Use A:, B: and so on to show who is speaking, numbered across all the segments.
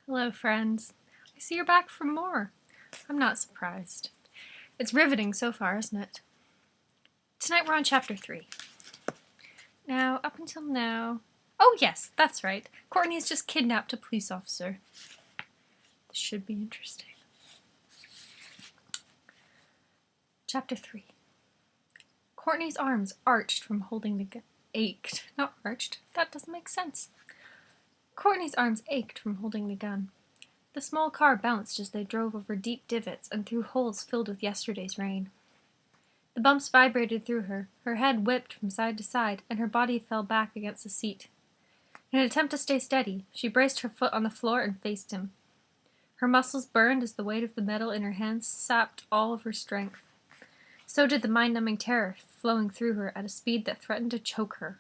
A: Hello, friends. I see you're back for more. I'm not surprised. It's riveting so far, isn't it? Tonight we're on chapter 3. Now, up until now... Oh, yes, that's right. Courtney's just kidnapped a police officer. This should be interesting. Chapter 3. Courtney's arms arched from holding the gun. Ached. Not arched. That doesn't make sense. Courtney's arms ached from holding the gun. The small car bounced as they drove over deep divots and through holes filled with yesterday's rain. The bumps vibrated through her head whipped from side to side, and her body fell back against the seat. In an attempt to stay steady, she braced her foot on the floor and faced him. Her muscles burned as the weight of the metal in her hands sapped all of her strength. So did the mind-numbing terror flowing through her at a speed that threatened to choke her.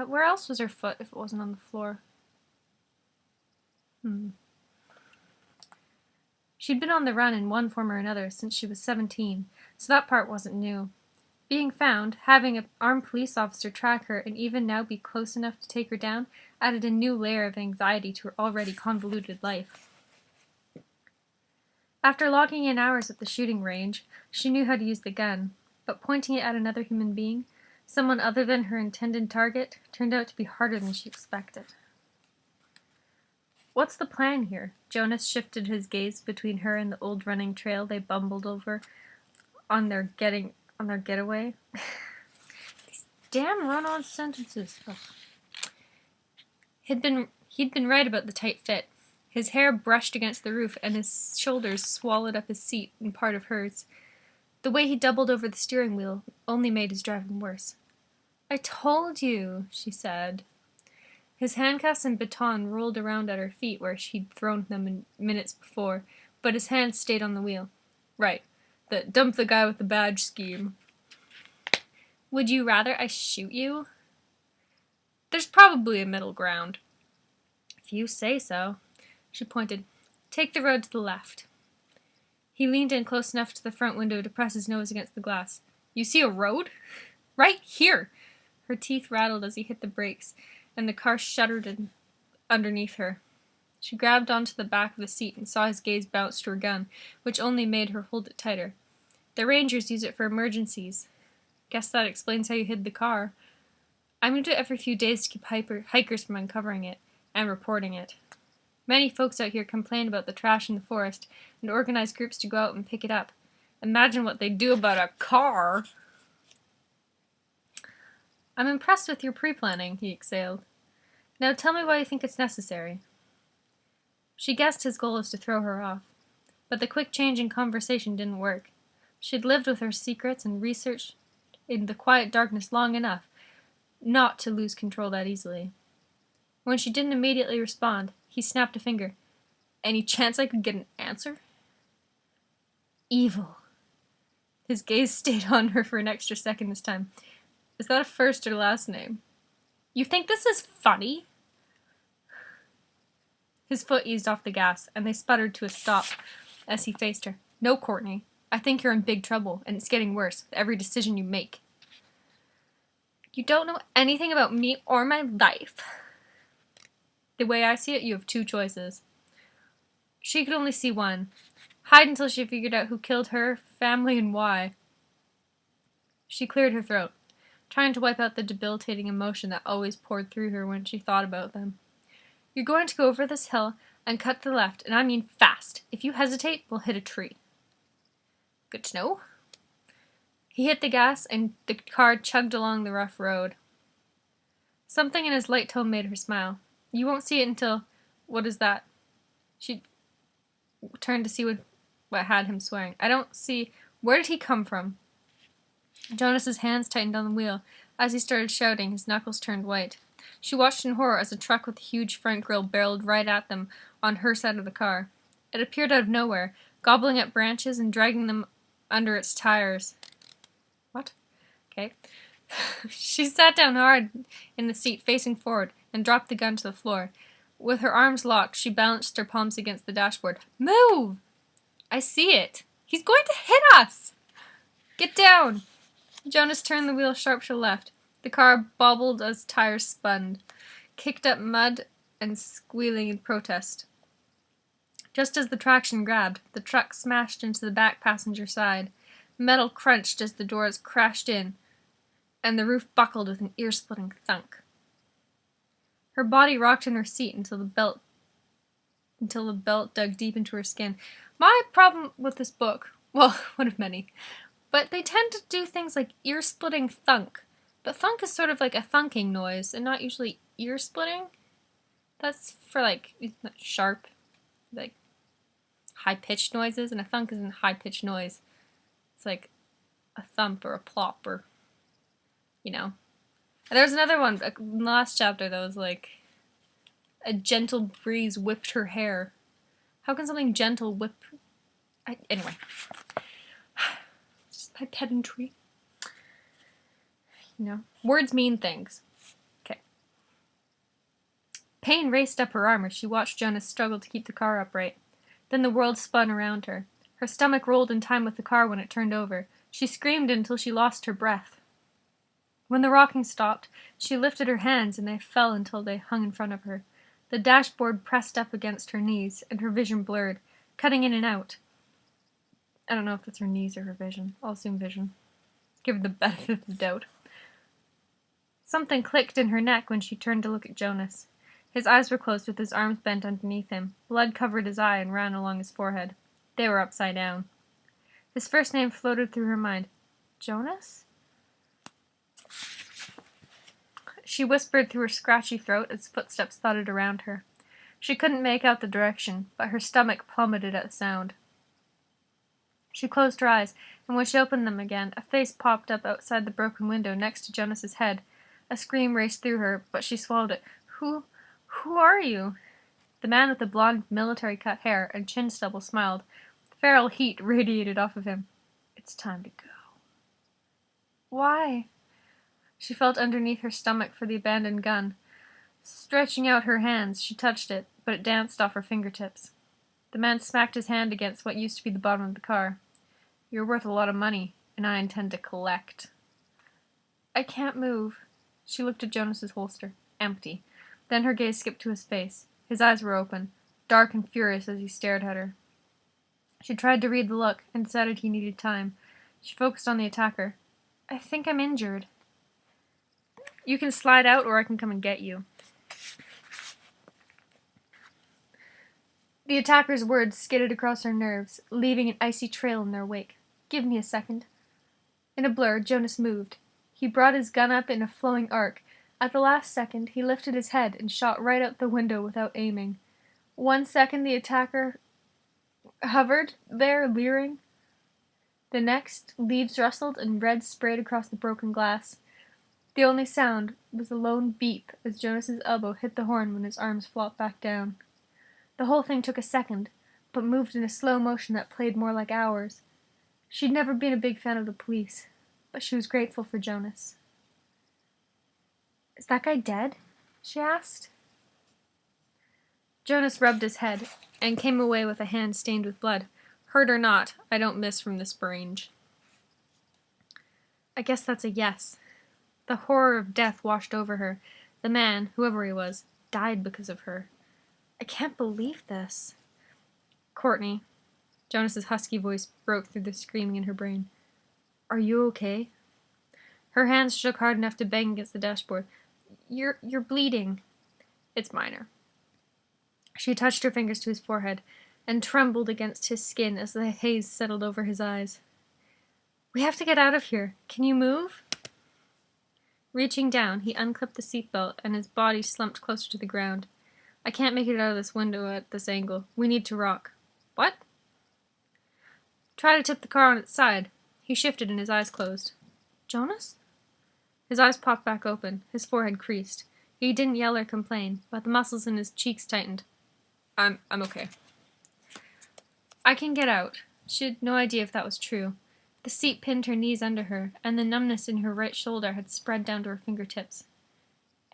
A: Where else was her foot if it wasn't on the floor? She'd been on the run in one form or another since she was 17, so that part wasn't new. Being found, having an armed police officer track her, and even now be close enough to take her down, added a new layer of anxiety to her already convoluted life. After logging in hours at the shooting range, she knew how to use the gun, but pointing it at another human being, someone other than her intended target, turned out to be harder than she expected. What's the plan here? Jonas shifted his gaze between her and the old running trail they bumbled over on their getaway. These damn run-on sentences. Ugh. He'd been right about the tight fit. His hair brushed against the roof, and his shoulders swallowed up his seat and part of hers. The way he doubled over the steering wheel only made his driving worse. "I told you," she said. His handcuffs and baton rolled around at her feet where she'd thrown them minutes before, but his hands stayed on the wheel. Right. The dump the guy with the badge scheme. "Would you rather I shoot you?" "There's probably a middle ground." "If you say so." She pointed. "Take the road to the left." He leaned in close enough to the front window to press his nose against the glass. "You see a road? Right here." Her teeth rattled as he hit the brakes, and the car shuddered underneath her. She grabbed onto the back of the seat and saw his gaze bounce to her gun, which only made her hold it tighter. "The Rangers use it for emergencies. Guess that explains how you hid the car." "I moved it every few days to keep hikers from uncovering it and reporting it. Many folks out here complain about the trash in the forest and organize groups to go out and pick it up. Imagine what they'd do about a car." "I'm impressed with your pre-planning," he exhaled. "Now tell me why you think it's necessary." She guessed his goal was to throw her off, but the quick change in conversation didn't work. She'd lived with her secrets and researched in the quiet darkness long enough not to lose control that easily. When she didn't immediately respond, he snapped a finger. "Any chance I could get an answer?" "Evil." His gaze stayed on her for an extra second this time. "Is that a first or last name?" "You think this is funny?" His foot eased off the gas, and they sputtered to a stop as he faced her. "No, Courtney. I think you're in big trouble, and it's getting worse with every decision you make." "You don't know anything about me or my life." "The way I see it, you have two choices." She could only see one. Hide until she figured out who killed her, family, and why. She cleared her throat, trying to wipe out the debilitating emotion that always poured through her when she thought about them. "You're going to go over this hill and cut to the left, and I mean fast. If you hesitate, we'll hit a tree." "Good to know." He hit the gas, and the car chugged along the rough road. Something in his light tone made her smile. "You won't see it until... What is that?" She turned to see what had him swearing. "I don't see... Where did he come from?" Jonas's hands tightened on the wheel. As he started shouting, his knuckles turned white. She watched in horror as a truck with a huge front grille barreled right at them on her side of the car. It appeared out of nowhere, gobbling at branches and dragging them under its tires. What? Okay. She sat down hard in the seat, facing forward, and dropped the gun to the floor. With her arms locked, she balanced her palms against the dashboard. "Move!" "I see it. He's going to hit us!" "Get down!" Jonas turned the wheel sharp to the left. The car bobbled as tires spun, kicked up mud and squealing in protest. Just as the traction grabbed, the truck smashed into the back passenger side. Metal crunched as the doors crashed in, and the roof buckled with an ear-splitting thunk. Her body rocked in her seat until the belt dug deep into her skin. My problem with this book, well, one of many, but they tend to do things like ear-splitting thunk. But thunk is sort of like a thunking noise, and not usually ear-splitting. That's for, like, sharp, like, high-pitched noises, and a thunk isn't a high-pitched noise. It's like a thump or a plop or, you know. And there was another one in the last chapter that was like, a gentle breeze whipped her hair. How can something gentle whip... Anyway. Just my pedantry. You know, words mean things. Okay. Pain raced up her arm as she watched Jonas struggle to keep the car upright. Then the world spun around her. Her stomach rolled in time with the car when it turned over. She screamed until she lost her breath. When the rocking stopped, she lifted her hands and they fell until they hung in front of her. The dashboard pressed up against her knees, and her vision blurred, cutting in and out. I don't know if that's her knees or her vision. I'll assume vision. Give her the benefit of the doubt. Something clicked in her neck when she turned to look at Jonas. His eyes were closed with his arms bent underneath him. Blood covered his eye and ran along his forehead. They were upside down. His first name floated through her mind. Jonas? She whispered through her scratchy throat as footsteps thudded around her. She couldn't make out the direction, but her stomach plummeted at the sound. She closed her eyes, and when she opened them again, a face popped up outside the broken window next to Jonas's head. A scream raced through her, but she swallowed it. Who are you? The man with the blonde military-cut hair and chin stubble smiled. Feral heat radiated off of him. It's time to go. Why? She felt underneath her stomach for the abandoned gun. Stretching out her hands, she touched it, but it danced off her fingertips. The man smacked his hand against what used to be the bottom of the car. You're worth a lot of money, and I intend to collect. I can't move. She looked at Jonas's holster. Empty. Then her gaze skipped to his face. His eyes were open, dark and furious as he stared at her. She tried to read the look and decided he needed time. She focused on the attacker. I think I'm injured. You can slide out or I can come and get you. The attacker's words skidded across her nerves, leaving an icy trail in their wake. Give me a second. In a blur, Jonas moved. He brought his gun up in a flowing arc. At the last second, he lifted his head and shot right out the window without aiming. 1 second, the attacker hovered there, leering. The next, leaves rustled and red sprayed across the broken glass. The only sound was a lone beep as Jonas's elbow hit the horn when his arms flopped back down. The whole thing took a second, but moved in a slow motion that played more like hours. She'd never been a big fan of the police, but she was grateful for Jonas. Is that guy dead? She asked. Jonas rubbed his head and came away with a hand stained with blood. Hurt or not, I don't miss from this range. I guess that's a yes. The horror of death washed over her. The man, whoever he was, died because of her. I can't believe this. Courtney. Jonas's husky voice broke through the screaming in her brain. Are you okay? Her hands shook hard enough to bang against the dashboard. You're bleeding. It's minor. She touched her fingers to his forehead and trembled against his skin as the haze settled over his eyes. We have to get out of here. Can you move? Reaching down, he unclipped the seatbelt and his body slumped closer to the ground. I can't make it out of this window at this angle. We need to rock. What? Try to tip the car on its side. He shifted and his eyes closed. Jonas? His eyes popped back open. His forehead creased. He didn't yell or complain, but the muscles in his cheeks tightened. I'm okay. I can get out. She had no idea if that was true. The seat pinned her knees under her, and the numbness in her right shoulder had spread down to her fingertips.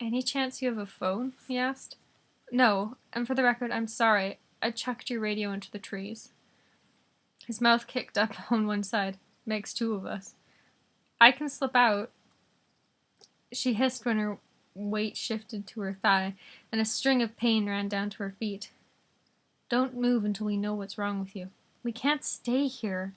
A: Any chance you have a phone? He asked. No, and for the record, I'm sorry. I chucked your radio into the trees. His mouth kicked up on one side. Makes two of us. I can slip out. She hissed when her weight shifted to her thigh, and a string of pain ran down to her feet. Don't move until we know what's wrong with you. We can't stay here.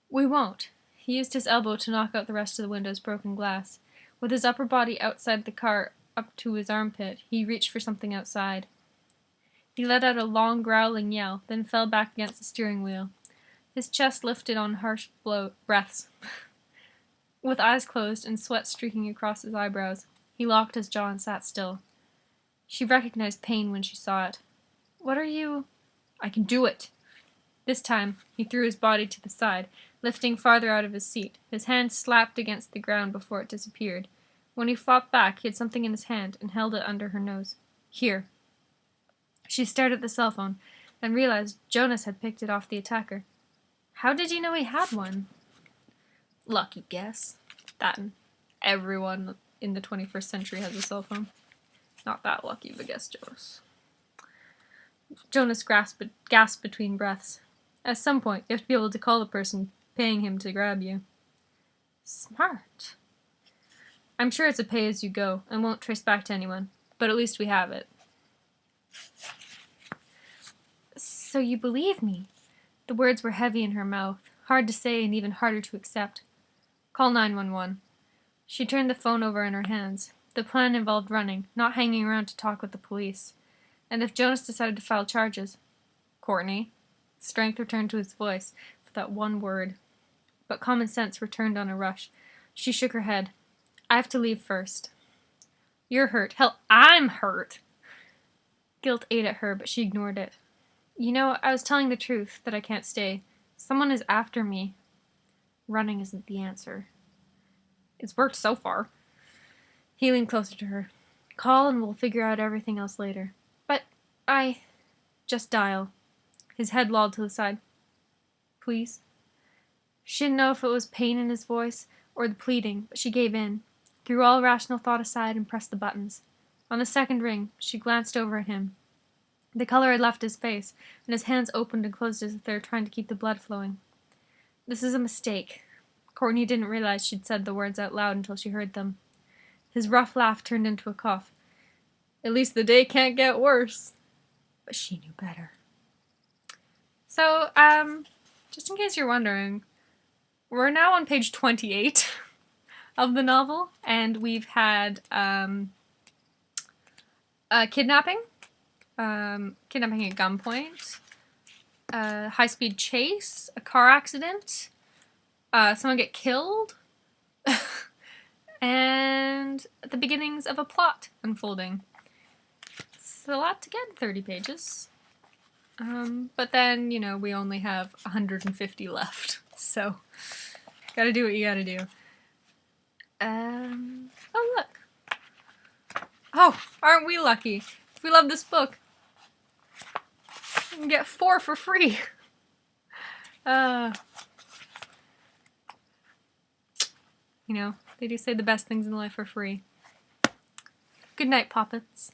A: We won't. He used his elbow to knock out the rest of the window's broken glass. With his upper body outside the car up to his armpit, he reached for something outside. He let out a long, growling yell, then fell back against the steering wheel. His chest lifted on harsh breaths. With eyes closed and sweat streaking across his eyebrows, he locked his jaw and sat still. She recognized pain when she saw it. What are you? I can do it. This time, he threw his body to the side, lifting farther out of his seat. His hand slapped against the ground before it disappeared. When he fought back, he had something in his hand and held it under her nose. Here. She stared at the cell phone and realized Jonas had picked it off the attacker. How did you know he had one? Lucky guess. That and everyone in the 21st century has a cell phone. Not that lucky of a guess, Jonas. Jonas gasped between breaths. At some point, you have to be able to call the person paying him to grab you. Smart. I'm sure it's a pay-as-you-go and won't trace back to anyone, but at least we have it. So you believe me? The words were heavy in her mouth, hard to say and even harder to accept. Call 911. She turned the phone over in her hands. The plan involved running, not hanging around to talk with the police. And if Jonas decided to file charges... Courtney. Strength returned to his voice for that one word. But common sense returned on a rush. She shook her head. I have to leave first. You're hurt. Hell, I'm hurt. Guilt ate at her, but she ignored it. You know, I was telling the truth, that I can't stay. Someone is after me. Running isn't the answer. It's worked so far. He leaned closer to her. Call and we'll figure out everything else later. But just dial. His head lolled to the side. Please? She didn't know if it was pain in his voice or the pleading, but she gave in, threw all rational thought aside and pressed the buttons. On the second ring, she glanced over at him. The color had left his face, and his hands opened and closed as if they were trying to keep the blood flowing. This is a mistake. Courtney didn't realize she'd said the words out loud until she heard them. His rough laugh turned into a cough. At least the day can't get worse. But she knew better. So, just in case you're wondering, we're now on page 28 of the novel, and we've had a kidnapping at gunpoint, a high-speed chase, a car accident, someone get killed, and the beginnings of a plot unfolding. It's a lot to get in 30 pages. But then, you know, we only have 150 left, so gotta do what you gotta do. Oh look. Oh, aren't we lucky? If we love this book, we can get 4 for free. You know, they do say the best things in life are free. Good night, Poppets.